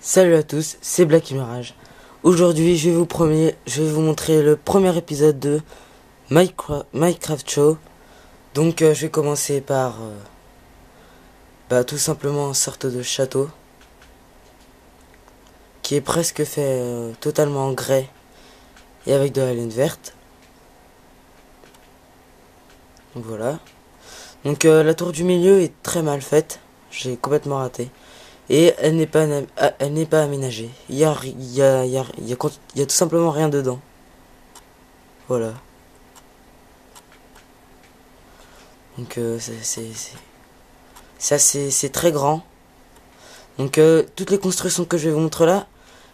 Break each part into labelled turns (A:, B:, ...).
A: Salut à tous, c'est Black Mirage. Aujourd'hui, je vais vous montrer le premier épisode de Minecraft Show. Donc, je vais commencer par tout simplement une sorte de château qui est presque fait totalement en grès et avec de la laine verte. Donc voilà. Donc la tour du milieu est très mal faite, j'ai complètement raté. Et elle n'est pas aménagée. Il y a tout simplement rien dedans. Voilà. Donc c'est très grand. Donc toutes les constructions que je vais vous montrer là,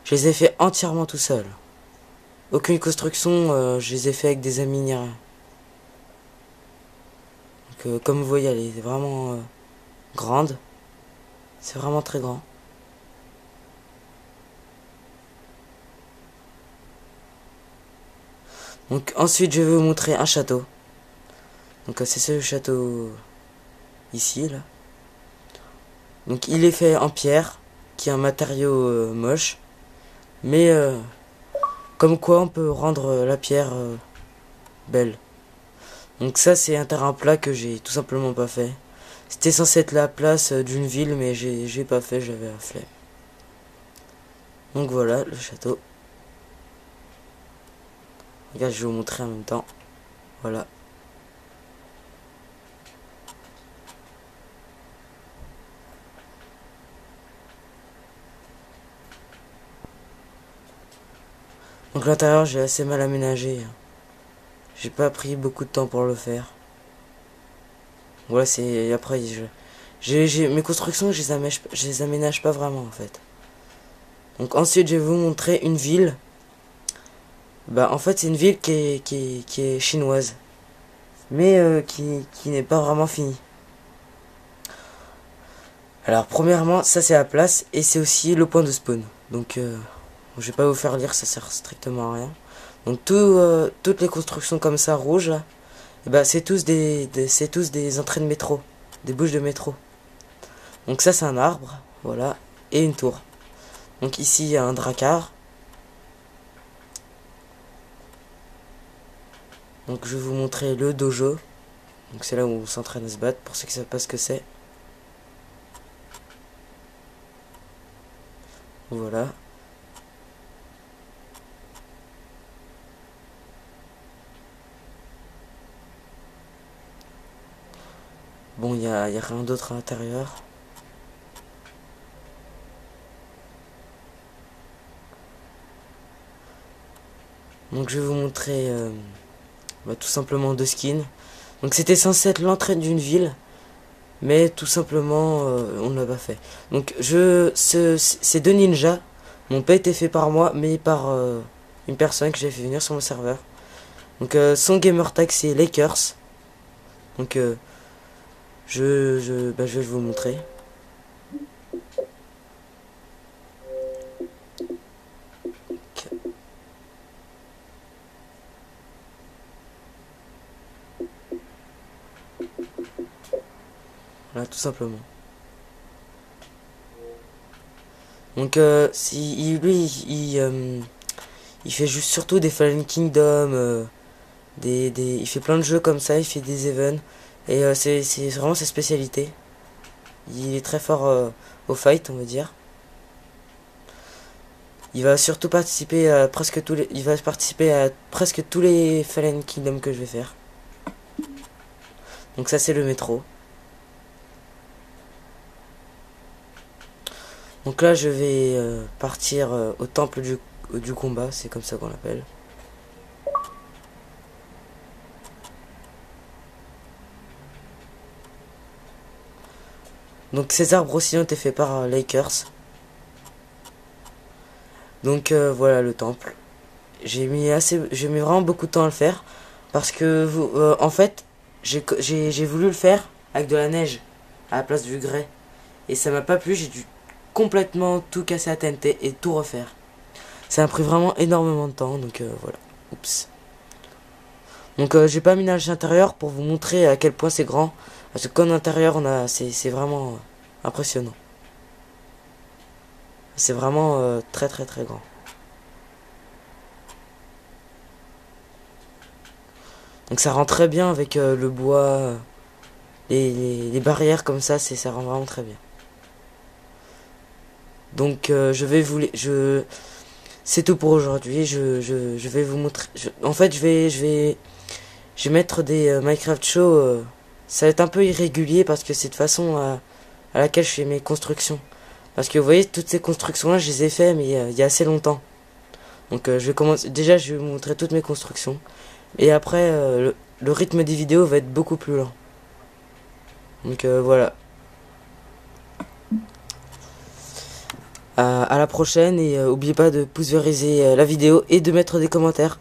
A: je les ai fait entièrement tout seul. Aucune construction, je les ai fait avec des amis ni rien. Donc comme vous voyez, elle est vraiment grande. C'est vraiment très grand. Donc ensuite je vais vous montrer un château. Donc c'est ce château ici là. Donc il est fait en pierre, qui est un matériau moche. Mais comme quoi on peut rendre la pierre belle. Donc ça c'est un terrain plat que j'ai tout simplement pas fait. C'était censé être la place d'une ville mais j'ai pas fait, j'avais la flemme. Donc voilà le château. Regarde, je vais vous montrer en même temps. Voilà. Donc l'intérieur j'ai assez mal aménagé. J'ai pas pris beaucoup de temps pour le faire. Voilà, c'est après mes constructions, je les aménage pas vraiment en fait. Donc ensuite, je vais vous montrer une ville. En fait, c'est une ville qui est chinoise, mais qui n'est pas vraiment finie. Alors premièrement, ça c'est la place et c'est aussi le point de spawn. Donc je vais pas vous faire lire, ça sert strictement à rien. Donc toutes les constructions comme ça rouges là, c'est tous des entrées de métro, des bouches de métro. Donc ça c'est un arbre, voilà, et une tour. Donc ici il y a un dracard. Donc je vais vous montrer le dojo. Donc c'est là où on s'entraîne à se battre pour ceux qui savent pas ce que c'est. Voilà. Bon, il y a rien d'autre à l'intérieur. Donc je vais vous montrer tout simplement deux skins. Donc c'était censé être l'entrée d'une ville, mais tout simplement on ne l'a pas fait. Donc ces deux ninjas n'ont pas été faits par moi, mais par une personne que j'ai fait venir sur mon serveur. Donc son gamer tag c'est Lakers. Donc je vais vous montrer. Voilà, tout simplement. Donc si lui il fait juste surtout des Fallen Kingdom, il fait plein de jeux comme ça, il fait des events et c'est vraiment sa spécialité. Il est très fort au fight, on va dire. Il va surtout participer à presque tous les Fallen Kingdom que je vais faire. Donc ça c'est le métro. Donc là je vais partir au temple du combat, c'est comme ça qu'on l'appelle. Donc ces arbres aussi ont été faits par Lakers. Donc voilà le temple. J'ai mis vraiment beaucoup de temps à le faire parce que en fait j'ai voulu le faire avec de la neige à la place du grès et ça m'a pas plu. J'ai dû complètement tout casser à TNT et tout refaire. Ça a pris vraiment énormément de temps, donc voilà. Oups. Donc j'ai pas aménagé l'intérieur pour vous montrer à quel point c'est grand. Parce que qu'en intérieur c'est vraiment impressionnant. C'est vraiment très très très grand. Donc ça rend très bien avec le bois, les barrières comme ça rend vraiment très bien. Donc c'est tout pour aujourd'hui. Je vais vous montrer. En fait, je vais mettre des Minecraft Show. Ça va être un peu irrégulier parce que c'est de façon à laquelle je fais mes constructions. Parce que vous voyez, toutes ces constructions-là, je les ai fait, mais il y a assez longtemps. Donc je vais commencer. Déjà, je vais vous montrer toutes mes constructions. Et après, le rythme des vidéos va être beaucoup plus lent. Donc voilà. À la prochaine et oubliez pas de pouce vériser la vidéo et de mettre des commentaires.